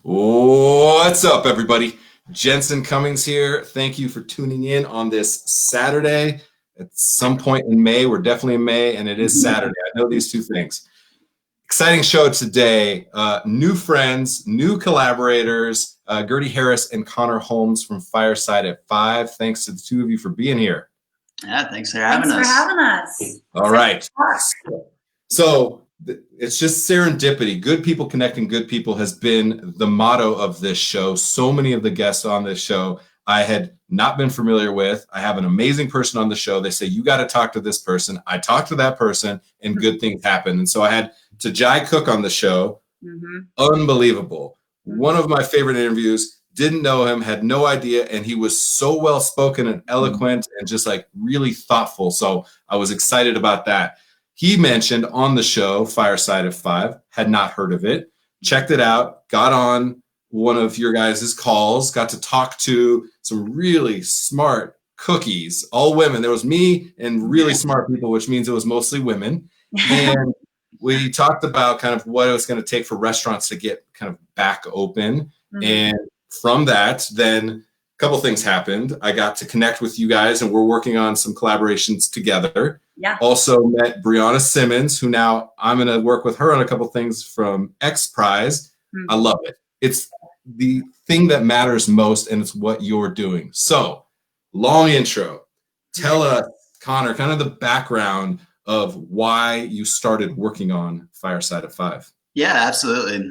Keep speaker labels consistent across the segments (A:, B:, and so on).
A: What's up, everybody? Jensen Cummings here. Thank you for tuning in on this Saturday. At some point in May, we're definitely in May, and it is Saturday. I know these two things. Exciting show today. New friends, new collaborators, Gertie Harris and Connor Holmes from Fireside at 5. Thanks to the two of you for being here.
B: Yeah, thanks for having us.
A: All right. So it's just serendipity. Good people connecting good people has been the motto of this show. So many of the guests on this show I had not been familiar with. I have an amazing person on the show. They say, you got to talk to this person. I talk to that person and good things happen. And so I had Tajai Cook on the show. Unbelievable. One of my favorite interviews. Didn't know him, had no idea. And he was so well spoken and eloquent and just like really thoughtful. So I was excited about that. He mentioned on the show, Fireside at 5, had not heard of it, checked it out, got on one of your guys' calls, got to talk to some really smart cookies, all women. There was me and really smart people, which means it was mostly women. And we talked about kind of what it was going to take for restaurants to get kind of back open. And from that, then a couple things happened. I got to connect with you guys, and we're working on some collaborations together.
C: Yeah.
A: Also met Brianna Simmons, who now I'm going to work with her on a couple things from X Prize. I love it. It's the thing that matters most, and it's what you're doing. So, long intro. Tell us, Connor, kind of the background of why you started working on Fireside at 5.
B: Yeah, absolutely.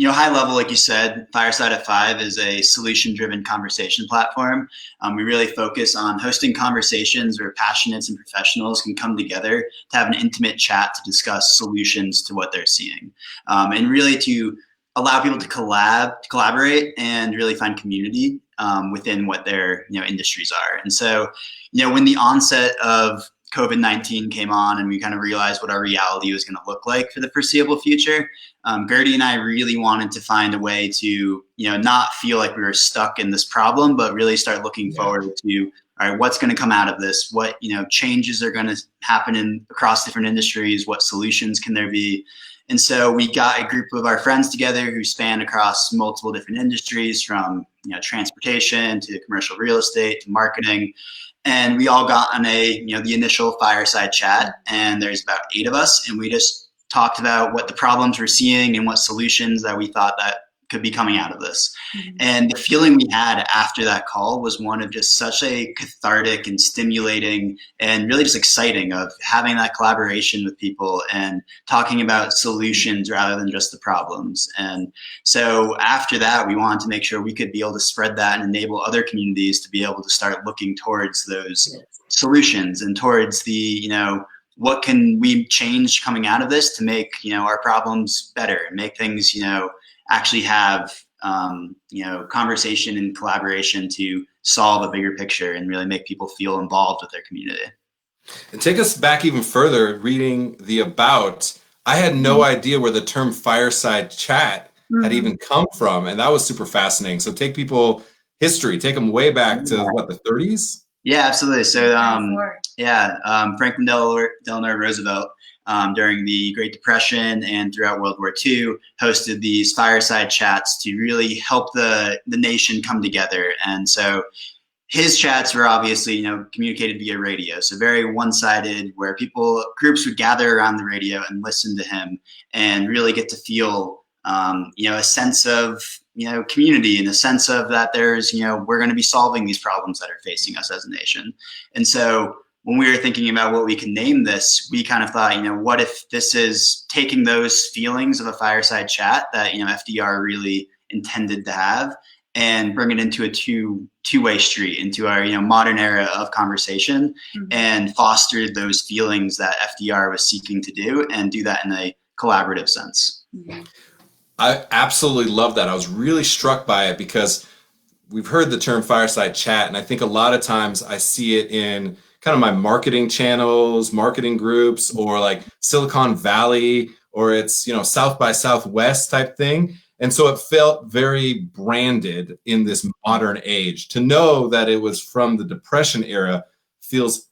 B: High level, like you said, Fireside at 5 is a solution-driven conversation platform. We really focus on hosting conversations where passionates and professionals can come together to have an intimate chat to discuss solutions to what they're seeing, and really to allow people to collaborate and really find community within what their industries are. And so, when the onset of COVID-19 came on and we kind of realized what our reality was going to look like for the foreseeable future, Gertie and I really wanted to find a way to, not feel like we were stuck in this problem, but really start looking forward to, all right, what's going to come out of this? What, changes are going to happen across different industries? What solutions can there be? And so we got a group of our friends together who span across multiple different industries, from, transportation to commercial real estate to marketing. And we all got on the initial fireside chat, and there's about 8 of us, and we just talked about what the problems we're seeing and what solutions that we thought that could be coming out of this. And the feeling we had after that call was one of just such a cathartic and stimulating and really just exciting of having that collaboration with people and talking about solutions rather than just the problems. And so after that, we wanted to make sure we could be able to spread that and enable other communities to be able to start looking towards those solutions and towards the, what can we change coming out of this to make, our problems better and make things, actually have, conversation and collaboration to solve a bigger picture and really make people feel involved with their community.
A: And take us back even further, reading the about. I had no idea where the term fireside chat had even come from, and that was super fascinating. So take people history, take them way back to the 30s?
B: Yeah, absolutely. So, Franklin Delano Roosevelt, during the Great Depression and throughout World War II, hosted these fireside chats to really help the nation come together. And so his chats were obviously, communicated via radio. So very one-sided, where groups would gather around the radio and listen to him and really get to feel, a sense of, community, and a sense of that there's, we're going to be solving these problems that are facing us as a nation. And so when we were thinking about what we can name this, we kind of thought, what if this is taking those feelings of a fireside chat that, FDR really intended to have, and bring it into a two-way street, into our, modern era of conversation, and foster those feelings that FDR was seeking to do, and do that in a collaborative sense.
A: I absolutely love that. I was really struck by it because we've heard the term fireside chat, and I think a lot of times I see it in kind of my marketing channels, marketing groups, or like Silicon Valley, or it's, South by Southwest type thing. And so it felt very branded in this modern age. To know that it was from the Depression era feels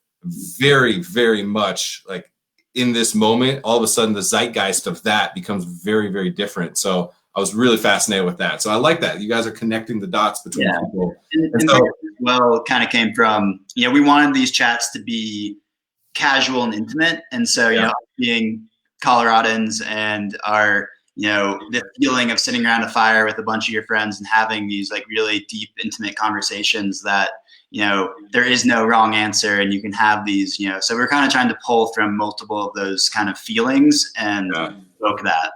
A: very, very much like in this moment, all of a sudden the zeitgeist of that becomes very, very different. So I was really fascinated with that. So I like that. You guys are connecting the dots between people.
B: And so, well, kind of came from, we wanted these chats to be casual and intimate. And so, being Coloradans and our, the feeling of sitting around a fire with a bunch of your friends and having these like really deep, intimate conversations that, there is no wrong answer, and you can have these, so we're kind of trying to pull from multiple of those kind of feelings and evoke that.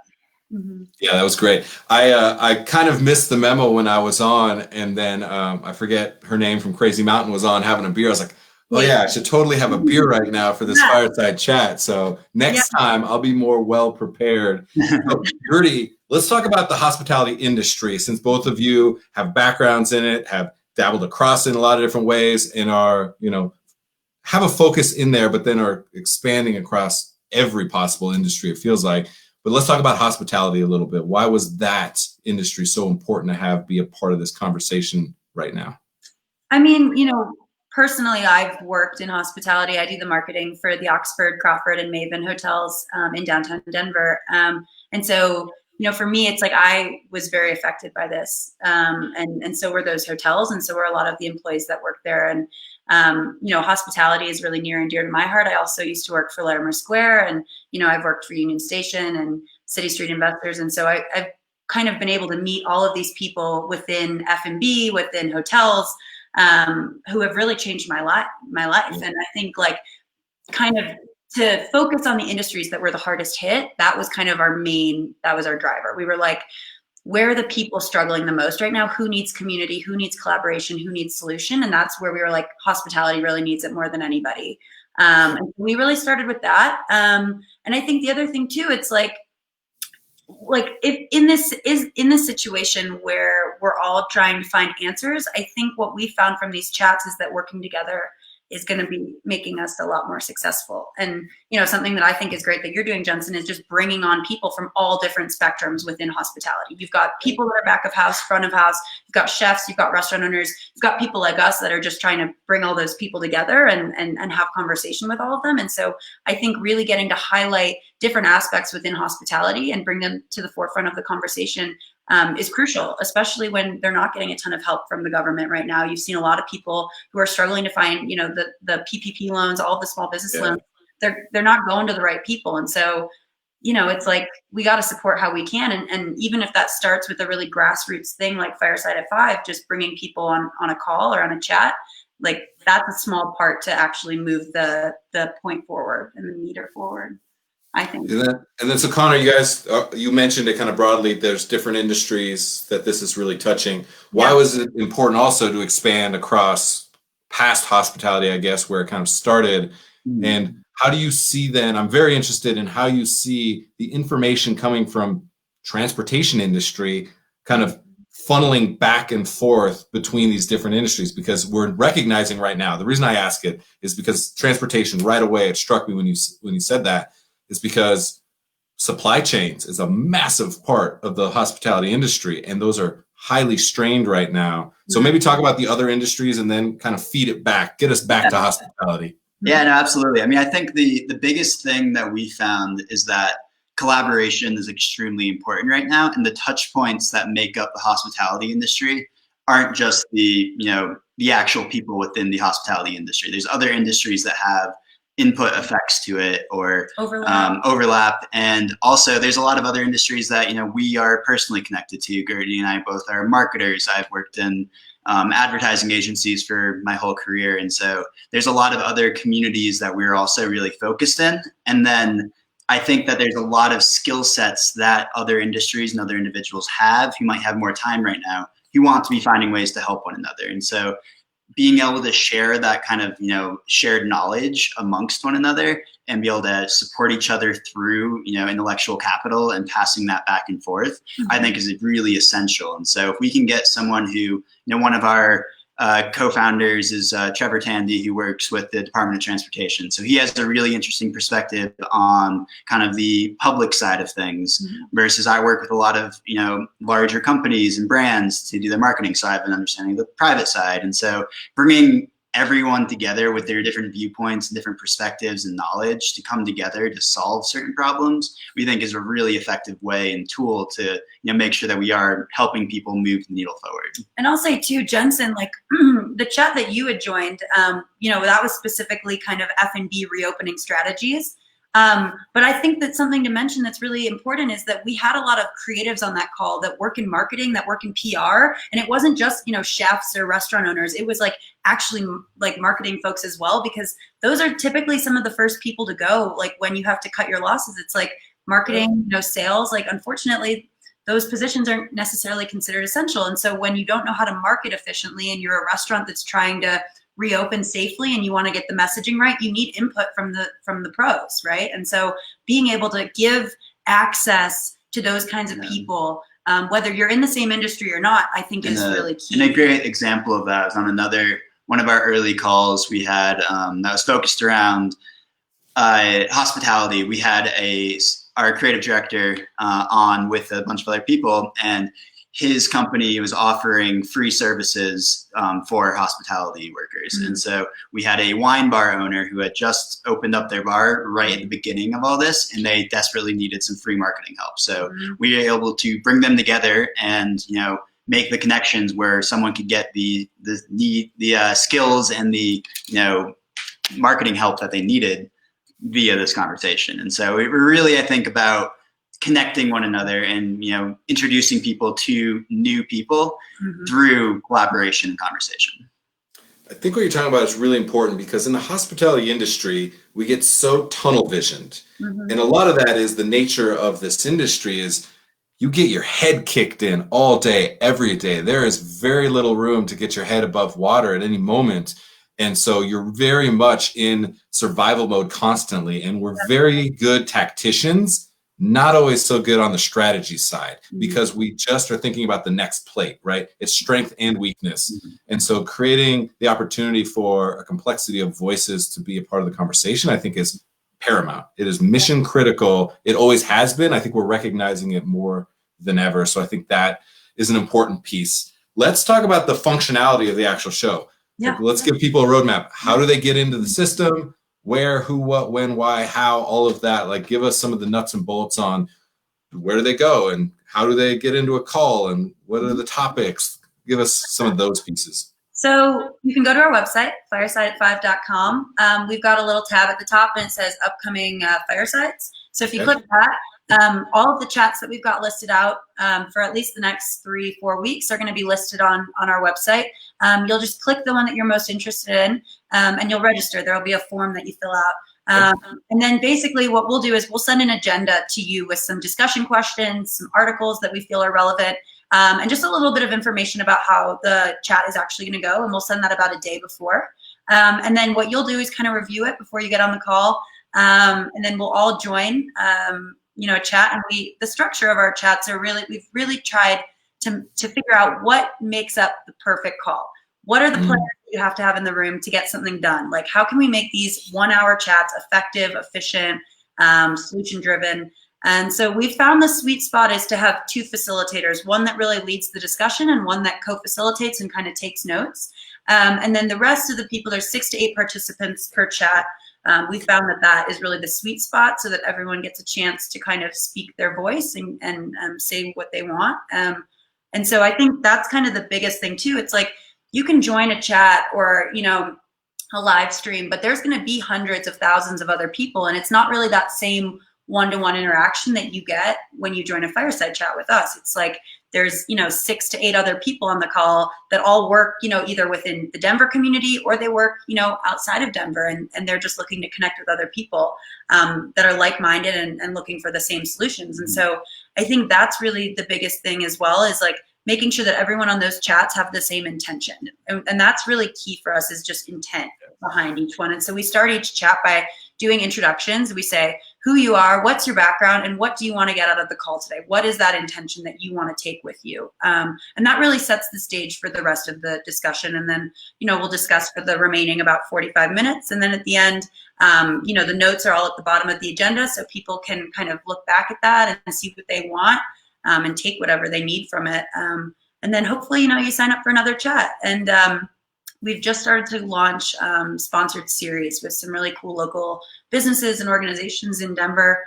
C: Mm-hmm.
A: Yeah, that was great. I kind of missed the memo when I was on, and then I forget her name from Crazy Mountain was on having a beer. I was like, oh yeah, I should totally have a beer right now for this fireside chat. So next time I'll be more well prepared. So, Gertie, let's talk about the hospitality industry, since both of you have backgrounds in it, have dabbled across in a lot of different ways, and are, have a focus in there, but then are expanding across every possible industry, it feels like. But let's talk about hospitality a little bit. Why was that industry so important to be a part of this conversation right now?
C: I mean, personally, I've worked in hospitality. I do the marketing for the Oxford, Crawford, and Maven hotels in downtown Denver. And so, for me, it's like I was very affected by this. And so were those hotels, and so were a lot of the employees that work there. And, hospitality is really near and dear to my heart. I also used to work for Larimer Square, and, I've worked for Union Station and City Street Investors. And so I've kind of been able to meet all of these people within F&B, within hotels, who have really changed my life. And I think like kind of to focus on the industries that were the hardest hit, that was kind of that was our driver. We were like, where are the people struggling the most right now? Who needs community? Who needs collaboration? Who needs solution? And that's where we were like, hospitality really needs it more than anybody. And we really started with that. And I think the other thing too, it's like if in this situation where we're all trying to find answers, I think what we found from these chats is that working together is going to be making us a lot more successful. And, something that I think is great that you're doing, Jensen, is just bringing on people from all different spectrums within hospitality. You've got people that are back of house, front of house, you've got chefs, you've got restaurant owners, you've got people like us that are just trying to bring all those people together and have conversation with all of them. And so I think really getting to highlight different aspects within hospitality and bring them to the forefront of the conversation is crucial, especially when they're not getting a ton of help from the government right now. You've seen a lot of people who are struggling to find, the PPP loans, all of the small business loans. They're not going to the right people. And so, it's like we got to support how we can. And even if that starts with a really grassroots thing like Fireside at 5, just bringing people on a call or on a chat, like that's a small part to actually move the point forward and the meter forward, I think.
A: And then so Connor, you guys, you mentioned it kind of broadly, there's different industries that this is really touching. Why was it important also to expand across past hospitality, I guess, where it kind of started? And how do you see then, I'm very interested in how you see the information coming from transportation industry kind of funneling back and forth between these different industries, because we're recognizing right now, the reason I ask it is because transportation right away, it struck me when you said that, is because supply chains is a massive part of the hospitality industry, and those are highly strained right now. So maybe talk about the other industries and then kind of feed it back, get us back to hospitality.
B: Yeah, no, absolutely. I mean, I think the biggest thing that we found is that collaboration is extremely important right now, and the touch points that make up the hospitality industry aren't just the actual people within the hospitality industry. There's other industries that have input effects to it or overlap. And also there's a lot of other industries that, we are personally connected to. Gertie and I both are marketers. I've worked in advertising agencies for my whole career. And so there's a lot of other communities that we're also really focused in. And then I think that there's a lot of skill sets that other industries and other individuals have who might have more time right now, who want to be finding ways to help one another. And so being able to share that kind of, shared knowledge amongst one another and be able to support each other through, intellectual capital and passing that back and forth, I think is really essential. And so if we can get someone who, one of our co-founders is Trevor Tandy, who works with the Department of Transportation. So he has a really interesting perspective on kind of the public side of things versus I work with a lot of, larger companies and brands to do their marketing side and understanding the private side. And so bringing everyone together with their different viewpoints, different perspectives and knowledge to come together to solve certain problems, we think is a really effective way and tool to make sure that we are helping people move the needle forward.
C: And I'll say too, Jensen, like the chat that you had joined, that was specifically kind of F&B reopening strategies. But I think that something to mention that's really important is that we had a lot of creatives on that call that work in marketing, that work in PR, and it wasn't just, chefs or restaurant owners. It was like actually like marketing folks as well, because those are typically some of the first people to go. Like when you have to cut your losses, it's like marketing, sales, like unfortunately, those positions aren't necessarily considered essential. And so when you don't know how to market efficiently and you're a restaurant that's trying to reopen safely and you want to get the messaging right, you need input from the pros, right? And so being able to give access to those kinds of people, whether you're in the same industry or not, I think is really key.
B: And a great example of that is on one of our early calls we had that was focused around hospitality. We had our creative director on with a bunch of other people, and his company was offering free services for hospitality workers. Mm-hmm. And so we had a wine bar owner who had just opened up their bar right at the beginning of all this, and they desperately needed some free marketing help. So we were able to bring them together and, make the connections where someone could get the skills and the, marketing help that they needed via this conversation. And so it really, I think, about connecting one another and introducing people to new people through collaboration and conversation.
A: I think what you're talking about is really important, because in the hospitality industry we get so tunnel visioned, and a lot of that is the nature of this industry is you get your head kicked in all day every day. There is very little room to get your head above water at any moment, and so you're very much in survival mode constantly, and we're very good tacticians, not always so good on the strategy side, because we just are thinking about the next plate, right? It's strength and weakness. And so creating the opportunity for a complexity of voices to be a part of the conversation, I think is paramount. It is mission critical. It always has been. I think we're recognizing it more than ever. So I think that is an important piece. Let's talk about the functionality of the actual show. Yeah. Like, let's give people a roadmap. How do they get into the system? Where, who, what, when, why, how, all of that. Like, give us some of the nuts and bolts on where do they go and how do they get into a call and what are the topics? Give us some of those pieces.
C: So you can go to our website, firesideat5.com. We've got a little tab at the top and it says upcoming firesides. So if you click that, all of the chats that we've got listed out for at least the next 3-4 weeks are going to be listed on our website. You'll just click the one that you're most interested in and you'll register. There will be a form that you fill out. And then basically what we'll do is we'll send an agenda to you with some discussion questions, some articles that we feel are relevant, and just a little bit of information about how the chat is actually going to go. And we'll send that about a day before. And then what you'll do is kind of review it before you get on the call. And then we'll all join, a chat. And the structure of our chats we've really tried to figure out what makes up the perfect call. What are the players that you have to have in the room to get something done? Like, how can we make these 1-hour chats effective, efficient, solution-driven? And so we found the sweet spot is to have 2 facilitators, one that really leads the discussion and one that co-facilitates and kind of takes notes. And then the rest of the people, there's 6 to 8 participants per chat. We found that is really the sweet spot so that everyone gets a chance to kind of speak their voice and say what they want. And so I think that's kind of the biggest thing too. It's like you can join a chat or, a live stream, but there's going to be hundreds of thousands of other people. And it's not really that same one-to-one interaction that you get when you join a fireside chat with us. It's like there's 6 to 8 other people on the call that all work either within the Denver community or they work outside of Denver, and they're just looking to connect with other people that are like-minded and looking for the same solutions. And so I think that's really the biggest thing as well, is like making sure that everyone on those chats have the same intention, and that's really key for us, is just intent behind each one. And so we start each chat by doing introductions. We say who you are, what's your background, and what do you want to get out of the call today? What is that intention that you want to take with you? And that really sets the stage for the rest of the discussion. And then, we'll discuss for the remaining about 45 minutes. And then at the end, the notes are all at the bottom of the agenda, so people can kind of look back at that and see what they want and take whatever they need from it. And then hopefully, you sign up for another chat. And we've just started to launch sponsored series with some really cool local businesses and organizations in Denver.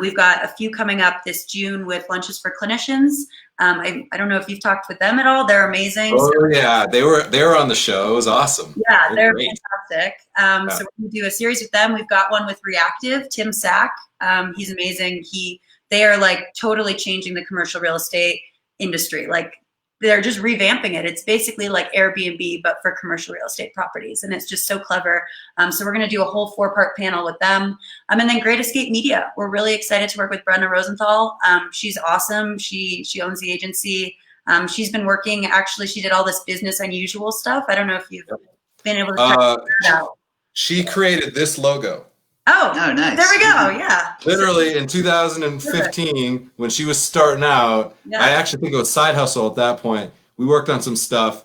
C: We've got a few coming up this June with Lunches for Clinicians. I don't know if you've talked with them at all. They're amazing.
A: Oh yeah, they were on the show. It was awesome.
C: Yeah, they're
A: great.
C: fantastic. So we're gonna do a series with them. We've got one with Reactive, Tim Sack. He's amazing. They are like totally changing the commercial real estate industry. Like they're just revamping it. It's basically like Airbnb, but for commercial real estate properties. And it's just so clever. So we're going to do a whole 4-part panel with them. And then Great Escape Media. We're really excited to work with Brenna Rosenthal. She's awesome. She owns the agency. She's been working, actually, she did all this business unusual stuff. I don't know if you've been able to check that out.
A: She created this logo.
C: Oh,
B: nice.
C: There we go. Yeah.
A: Literally in 2015, when she was starting out, I actually think it was Side Hustle at that point. We worked on some stuff.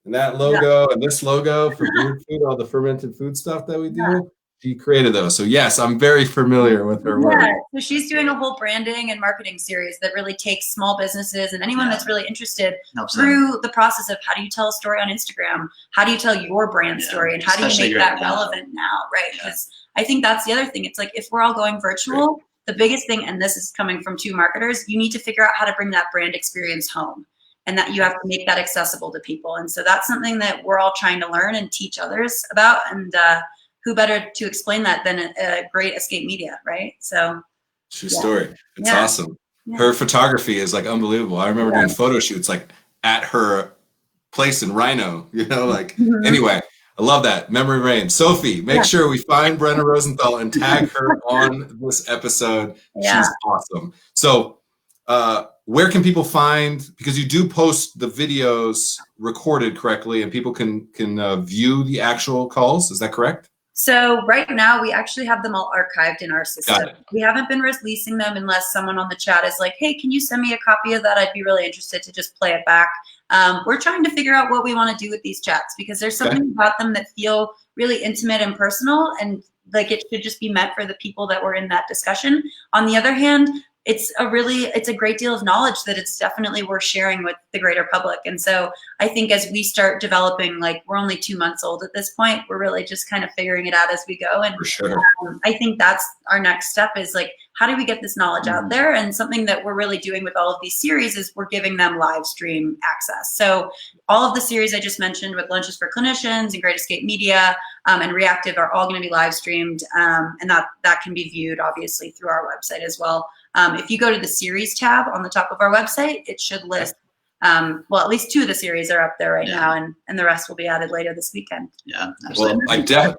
A: And that logo and this logo for weird food, all the fermented food stuff that we do, she created those. So yes, I'm very familiar with her work.
C: So she's doing a whole branding and marketing series that really takes small businesses and anyone that's really interested through the process of how do you tell a story on Instagram? How do you tell your brand story? And how do you make that relevant now, right? Because I think that's the other thing. It's like if we're all going virtual, the biggest thing, and this is coming from 2 marketers, you need to figure out how to bring that brand experience home and that you have to make that accessible to people. And so that's something that we're all trying to learn and teach others about. And who better to explain that than a Great Escape Media, right? So
A: true story. It's awesome. Her photography is like unbelievable. I remember doing photo shoots like at her place in Rhino, anyway. I love that. Memory reigns. Sophie, make sure we find Brenna Rosenthal and tag her on this episode. She's awesome. So where can people find, because you do post the videos recorded correctly and people can view the actual calls. Is that correct?
C: So right now we actually have them all archived in our system. We haven't been releasing them unless someone on the chat is like, hey, can you send me a copy of that? I'd be really interested to just play it back. We're trying to figure out what we want to do with these chats because there's something about them that feel really intimate and personal and like it should just be meant for the people that were in that discussion. On the other hand, it's a great deal of knowledge that it's definitely worth sharing with the greater public. And so I think as we start developing, like we're only 2 months old at this point, we're really just kind of figuring it out as we go. And I think that's our next step is like, how do we get this knowledge out there? And something that we're really doing with all of these series is we're giving them live stream access. So all of the series I just mentioned with Lunches for Clinicians and Great Escape Media and Reactive are all going to be live streamed. And that can be viewed obviously through our website as well. If you go to the series tab on the top of our website, it should list, well, at least 2 of the series are up there right now, and the rest will be added later this weekend.
B: Yeah, absolutely.
A: Well,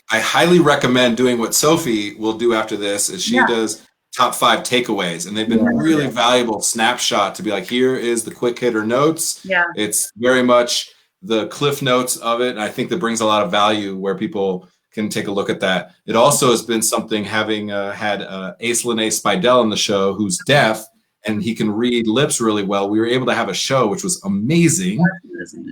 A: I highly recommend doing what Sophie will do after this, is she does top 5 takeaways, and they've been really valuable snapshot to be like, here is the quick hitter notes. It's very much the cliff notes of it, and I think that brings a lot of value where people can take a look at that. It also has been something having had Aislinn A. Spidell on the show, who's deaf, and he can read lips really well. We were able to have a show, which was amazing.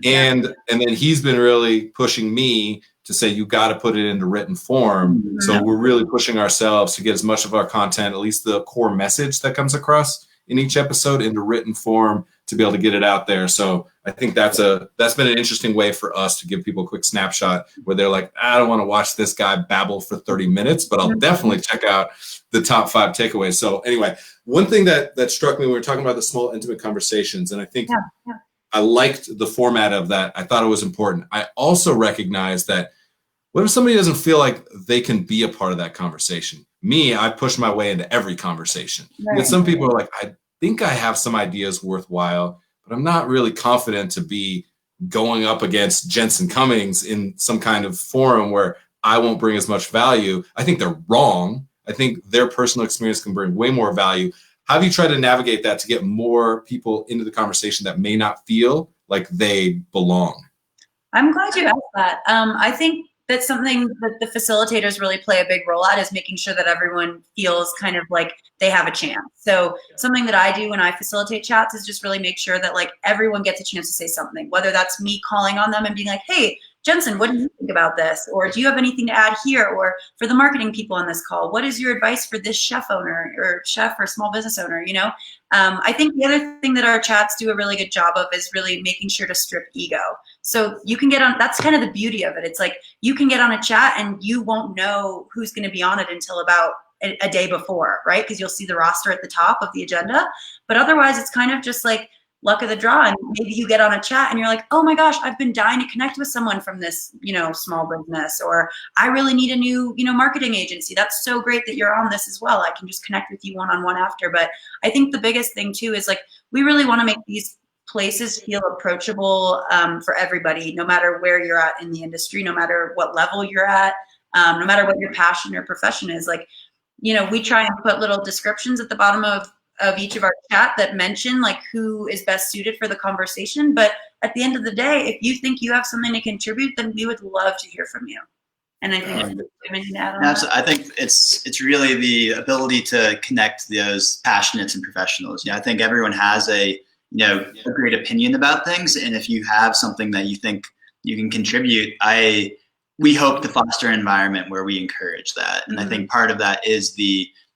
A: And then he's been really pushing me to say, you got to put it into written form. So we're really pushing ourselves to get as much of our content, at least the core message that comes across in each episode, into written form to be able to get it out there. So I think that's been an interesting way for us to give people a quick snapshot where they're like, I don't want to watch this guy babble for 30 minutes, but I'll definitely check out the top 5 takeaways. So anyway, one thing that struck me when we were talking about the small, intimate conversations, and I think I liked the format of that. I thought it was important. I also recognize that what if somebody doesn't feel like they can be a part of that conversation? Me, I push my way into every conversation. But some people are like, I think I have some ideas worthwhile, but I'm not really confident to be going up against Jensen Cummings in some kind of forum where I won't bring as much value. I think they're wrong. I think their personal experience can bring way more value. How do you try to navigate that to get more people into the conversation that may not feel like they belong?
C: I'm glad you asked that. I think that's something that the facilitators really play a big role at, is making sure that everyone feels kind of like they have a chance. So something that I do when I facilitate chats is just really make sure that like everyone gets a chance to say something, whether that's me calling on them and being like, hey, Jensen, what do you think about this? Or do you have anything to add here? Or for the marketing people on this call, what is your advice for this chef owner or chef or small business owner, I think the other thing that our chats do a really good job of is really making sure to strip ego. So you can get on, that's kind of the beauty of it. It's like you can get on a chat and you won't know who's going to be on it until about a day before, right? Because you'll see the roster at the top of the agenda. But otherwise, it's kind of just like luck of the draw. And maybe you get on a chat and you're like, oh my gosh, I've been dying to connect with someone from this, small business, or I really need a new, marketing agency. That's so great that you're on this as well. I can just connect with you one-on-one after. But I think the biggest thing too is like, we really want to make these places feel approachable for everybody, no matter where you're at in the industry, no matter what level you're at, no matter what your passion or profession is. Like, we try and put little descriptions at the bottom of each of our chat that mention like who is best suited for the conversation. But at the end of the day, if you think you have something to contribute, then we would love to hear from you. And I think
B: I think it's really the ability to connect those passionates and professionals. I think everyone has a great opinion about things, and if you have something that you think you can contribute, we hope to foster an environment where we encourage that. And I think part of that is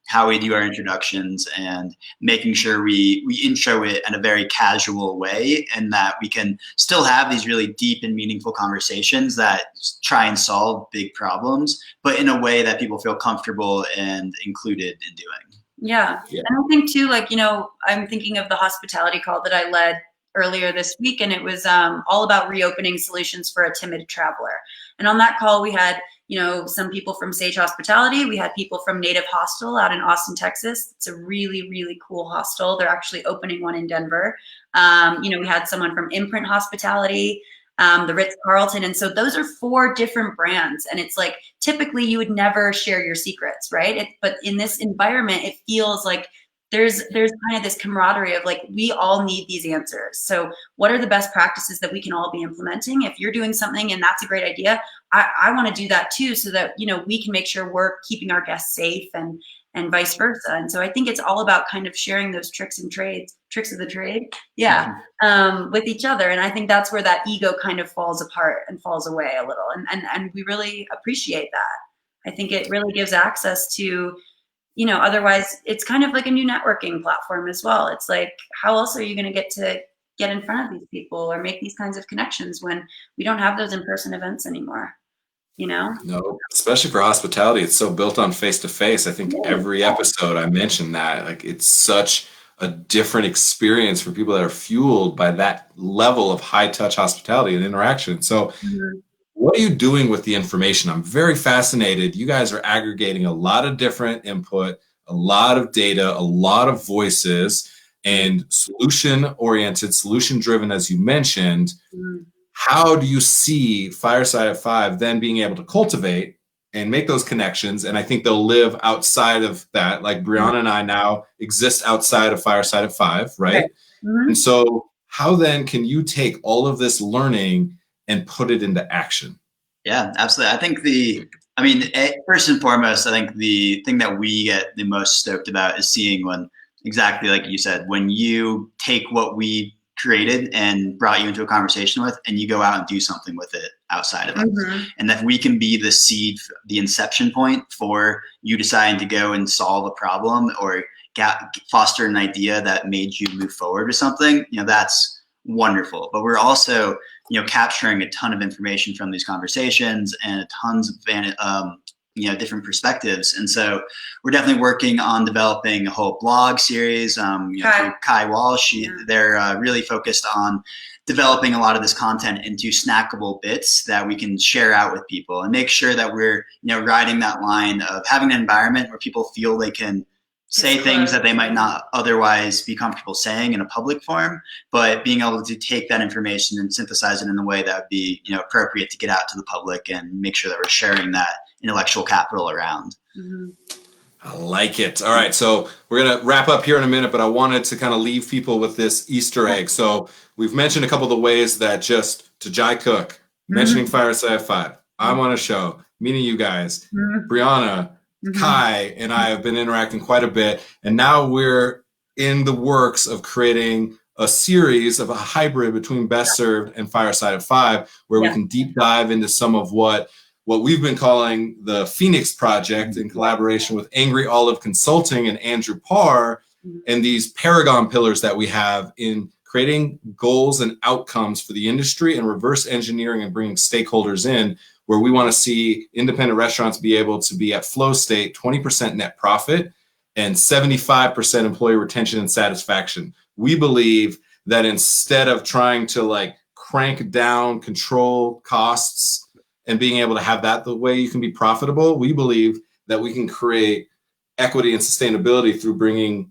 B: how we do our introductions and making sure we intro it in a very casual way, and that we can still have these really deep and meaningful conversations that try and solve big problems, but in a way that people feel comfortable and included in doing.
C: Yeah. And I think too, like, I'm thinking of the hospitality call that I led earlier this week, and it was all about reopening solutions for a timid traveler. And on that call, we had some people from Sage Hospitality. We had people from Native Hostel out in Austin, Texas. It's a really, really cool hostel. They're actually opening one in Denver. We had someone from Imprint Hospitality, the Ritz-Carlton. And so those are 4 different brands. And it's like, typically you would never share your secrets, right? But in this environment, it feels like there's kind of this camaraderie of like, we all need these answers. So what are the best practices that we can all be implementing? If you're doing something and that's a great idea, I want to do that too, so that, we can make sure we're keeping our guests safe and vice versa. And so I think it's all about kind of sharing those tricks of the trade. Yeah. With each other. And I think that's where that ego kind of falls apart and falls away a little. And we really appreciate that. I think it really gives access to, otherwise it's kind of like a new networking platform as well. It's like, how else are you going to get in front of these people or make these kinds of connections when we don't have those in-person events anymore?
A: No, especially for hospitality, it's so built on face-to-face. I think every episode I mentioned that, like, it's such a different experience for people that are fueled by that level of high-touch hospitality and interaction. So what are you doing with the information? I'm very fascinated. You guys are aggregating a lot of different input, a lot of data, a lot of voices, and solution-oriented, solution-driven, as you mentioned. How do you see Fireside at 5 then being able to cultivate and make those connections? And I think they'll live outside of that. Like Brianna and I now exist outside of Fireside at 5, right? And so how then can you take all of this learning and put it into action?
B: Yeah, absolutely. I think first and foremost, I think the thing that we get the most stoked about is seeing when, exactly like you said, when you take what we created and brought you into a conversation with, and you go out and do something with it outside of us. And that we can be the seed, the inception point for you deciding to go and solve a problem or foster an idea that made you move forward with something, that's wonderful. But we're also, capturing a ton of information from these conversations and tons of different perspectives. And so we're definitely working on developing a whole blog series. Through Kai Walsh, they're really focused on developing a lot of this content into snackable bits that we can share out with people and make sure that we're, riding that line of having an environment where people feel they can say things that they might not otherwise be comfortable saying in a public forum, but being able to take that information and synthesize it in a way that would be, appropriate to get out to the public and make sure that we're sharing that intellectual capital around.
A: I like it. All right. So we're going to wrap up here in a minute, but I wanted to kind of leave people with this Easter egg. So we've mentioned a couple of the ways that just to Jai Cook, mentioning Fireside 5, I'm on a show, meeting you guys, Brianna, Kai, and I have been interacting quite a bit. And now we're in the works of creating a series of a hybrid between Best Served and Fireside at 5, where we can deep dive into some of what we've been calling the Phoenix Project in collaboration with Angry Olive Consulting and Andrew Parr, and these paragon pillars that we have in creating goals and outcomes for the industry and reverse engineering and bringing stakeholders in, where we want to see independent restaurants be able to be at flow state, 20% net profit and 75% employee retention and satisfaction. We believe that instead of trying to like crank down, control costs and being able to have that the way you can be profitable, we believe that we can create equity and sustainability through bringing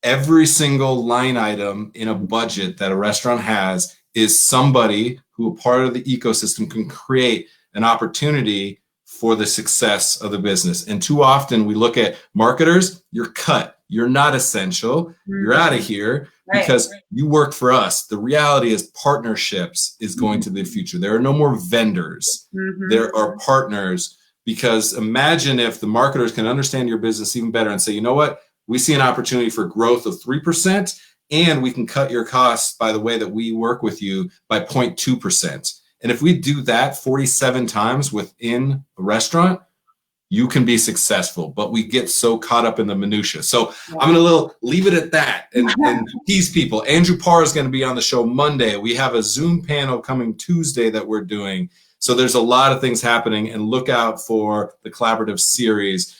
A: every single line item in a budget that a restaurant has is somebody who, a part of the ecosystem, can create an opportunity for the success of the business. And too often we look at marketers, you're cut, you're not essential, you're out of here because you work for us. The reality is partnerships is going to be the future. There are no more vendors. There are partners, because imagine if the marketers can understand your business even better and say, you know what, we see an opportunity for growth of 3%, and we can cut your costs by the way that we work with you by 0.2%. And if we do that 47 times within a restaurant, you can be successful. But we get so caught up in the minutia. So I'm going to leave it at that and tease people. Andrew Parr is going to be on the show Monday. We have a Zoom panel coming Tuesday that we're doing. So there's a lot of things happening, and look out for the collaborative series.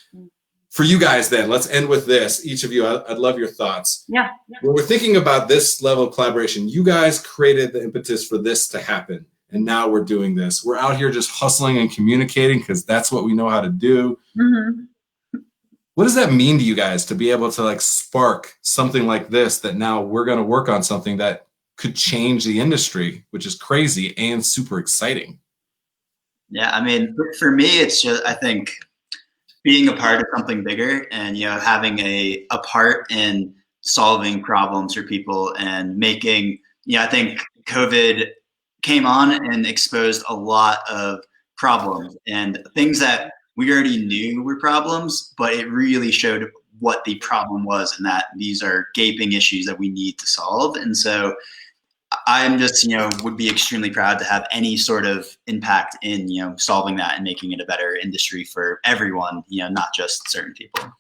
A: For you guys then, let's end with this. Each of you, I'd love your thoughts.
C: Yeah.
A: When we're thinking about this level of collaboration, you guys created the impetus for this to happen. And now we're doing this. We're out here just hustling and communicating because that's what we know how to do. What does that mean to you guys to be able to like spark something like this, that now we're going to work on something that could change the industry, which is crazy and super exciting?
B: Yeah, I mean, for me, it's just, I think, being a part of something bigger and, you know, having a part in solving problems for people and making, you know, I think COVID came on and exposed a lot of problems and things that we already knew were problems, but it really showed what the problem was and that these are gaping issues that we need to solve. And so I'm just, you know, would be extremely proud to have any sort of impact in, you know, solving that and making it a better industry for everyone, you know, not just certain people.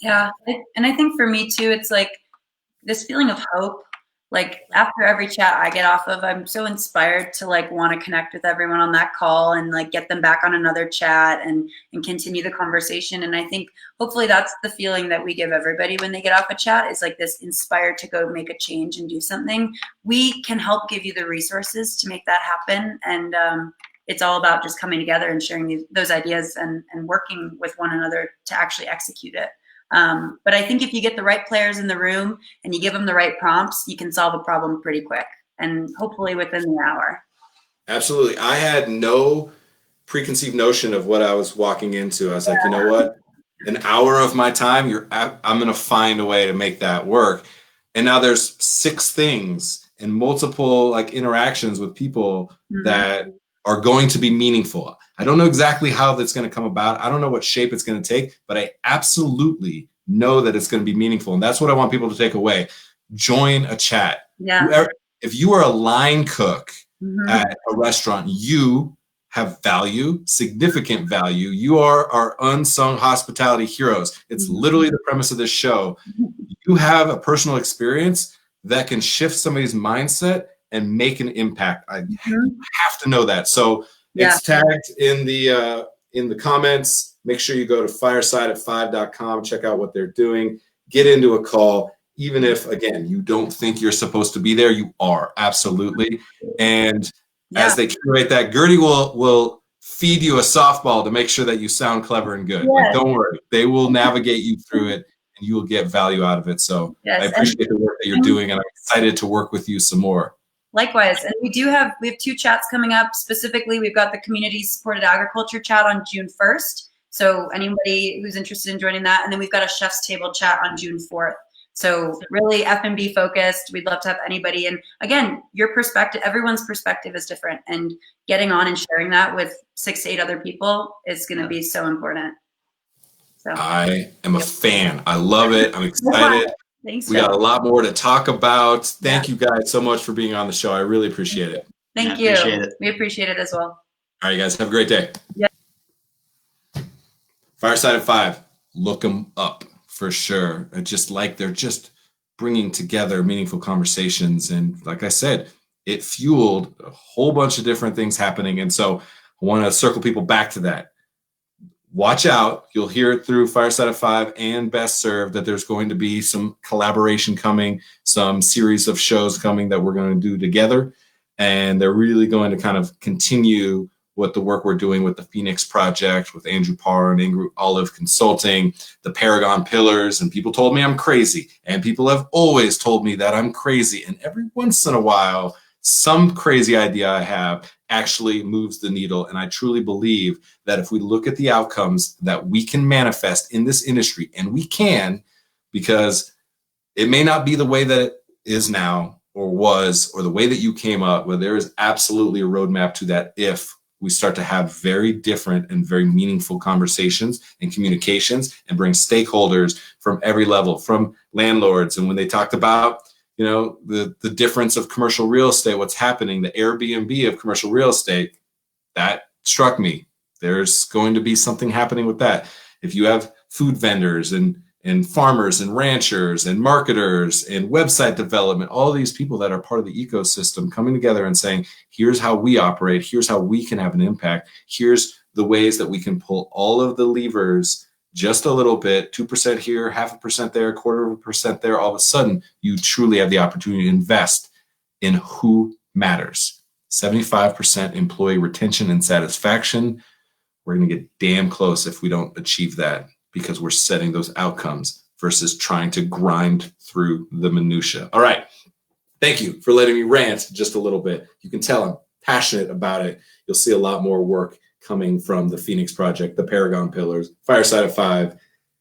C: Yeah. And I think for me too, it's like this feeling of hope. Like after every chat I get off of, I'm so inspired to like want to connect with everyone on that call and like get them back on another chat and continue the conversation. And I think hopefully that's the feeling that we give everybody when they get off a chat, is like this inspired to go make a change and do something. We can help give you the resources to make that happen. And it's all about just coming together and sharing those ideas and working with one another to actually execute it. But I think if you get the right players in the room and you give them the right prompts, you can solve a problem pretty quick and hopefully within the hour.
A: Absolutely. I had no preconceived notion of what I was walking into. I was like, you know what? An hour of my time, I'm going to find a way to make that work. And now there's 6 things and multiple like interactions with people that are going to be meaningful. I don't know exactly how that's going to come about. I don't know what shape it's going to take, but I absolutely know that it's going to be meaningful. And that's what I want people to take away. Join a chat.
C: Yeah.
A: If you are a line cook at a restaurant, you have value, significant value. You are our unsung hospitality heroes. It's literally the premise of this show. You have a personal experience that can shift somebody's mindset and make an impact. I have to know that. So it's tagged in the comments. Make sure you go to firesideat5.com, check out what they're doing, get into a call. Even if, again, you don't think you're supposed to be there, you are, absolutely. And as they curate that, Gertie will feed you a softball to make sure that you sound clever and good. Like, don't worry. They will navigate you through it, and you will get value out of it. So I appreciate the work that you're doing, and I'm excited to work with you some more.
C: Likewise. And we have 2 chats coming up. Specifically, we've got the community supported agriculture chat on June 1st. So anybody who's interested in joining that. And then we've got a chef's table chat on June 4th. So really F&B focused. We'd love to have anybody. And again, your perspective, everyone's perspective is different. And getting on and sharing that with 6 to 8 other people is going to be so important. So
A: I am a fan. I love it. I'm excited.
C: Thanks.
A: We got a lot more to talk about. Thank you guys so much for being on the show. I really appreciate it.
C: Thank you. We appreciate it as well.
A: All right, guys. Have a great day.
C: Yeah.
A: Fireside at 5. Look them up for sure. They're just bringing together meaningful conversations. And like I said, it fueled a whole bunch of different things happening. And so I want to circle people back to that. Watch out. You'll hear it through Fireside at 5 and Best Served that there's going to be some collaboration coming, some series of shows coming that we're going to do together. And they're really going to kind of continue what the work we're doing with the Phoenix Project, with Andrew Parr and Angry Olive Consulting, the Paragon Pillars. And people told me I'm crazy. And people have always told me that I'm crazy. And every once in a while, some crazy idea I have actually moves the needle. And I truly believe that if we look at the outcomes that we can manifest in this industry, and we can, because it may not be the way that it is now or was, or the way that you came up, but there is absolutely a roadmap to that if we start to have very different and very meaningful conversations and communications and bring stakeholders from every level, from landlords. And when they talked about, you know, the difference of commercial real estate, what's happening, the Airbnb of commercial real estate, that struck me. There's going to be something happening with that. If you have food vendors and farmers and ranchers and marketers and website development, all these people that are part of the ecosystem coming together and saying, here's how we operate, here's how we can have an impact, here's the ways that we can pull all of the levers just a little bit, 2% here, 0.5% there, 0.25% there, all of a sudden you truly have the opportunity to invest in who matters. 75% employee retention and satisfaction. We're going to get damn close if we don't achieve that, because we're setting those outcomes versus trying to grind through the minutia. All right. Thank you for letting me rant just a little bit. You can tell I'm passionate about it. You'll see a lot more work coming from the Phoenix Project, the Paragon Pillars, Fireside at 5,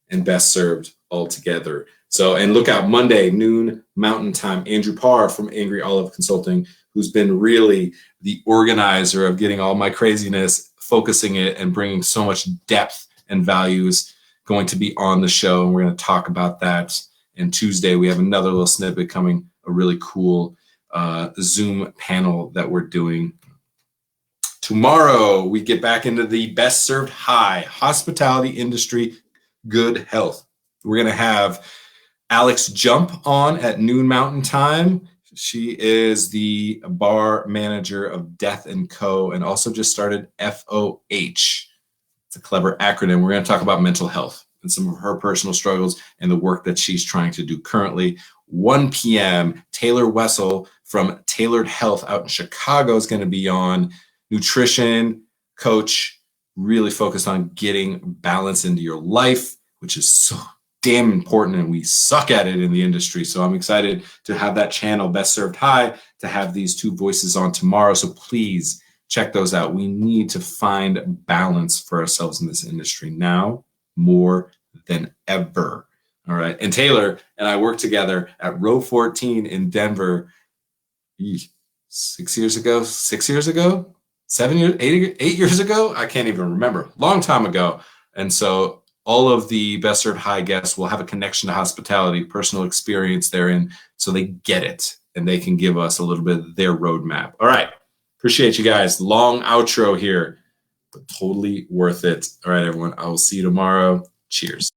A: and Best Served all together. So, and look out Monday, noon Mountain Time, Andrew Parr from Angry Olive Consulting, who's been really the organizer of getting all my craziness, focusing it and bringing so much depth and values, going to be on the show. And we're going to talk about that. And Tuesday, we have another little snippet coming, a really cool Zoom panel that we're doing. Tomorrow, we get back into the Best Served High, hospitality industry, good health. We're going to have Alex Jump on at noon Mountain Time. She is the bar manager of Death & Co. and also just started FOH. It's a clever acronym. We're going to talk about mental health and some of her personal struggles and the work that she's trying to do currently. 1 p.m., Taylor Wessel from Tailored Health out in Chicago is going to be on. Nutrition coach, really focused on getting balance into your life, which is so damn important, and we suck at it in the industry. So I'm excited to have that channel, Best Served High, to have these two voices on tomorrow. So please check those out. We need to find balance for ourselves in this industry now more than ever. All right. And Taylor and I worked together at Row 14 in Denver 6 years ago, 7 years, 8 years ago. I can't even remember. Long time ago. And so all of the Best Served High guests will have a connection to hospitality, personal experience therein, so they get it and they can give us a little bit of their roadmap. All right. Appreciate you guys. Long outro here, but totally worth it. All right, everyone. I will see you tomorrow. Cheers.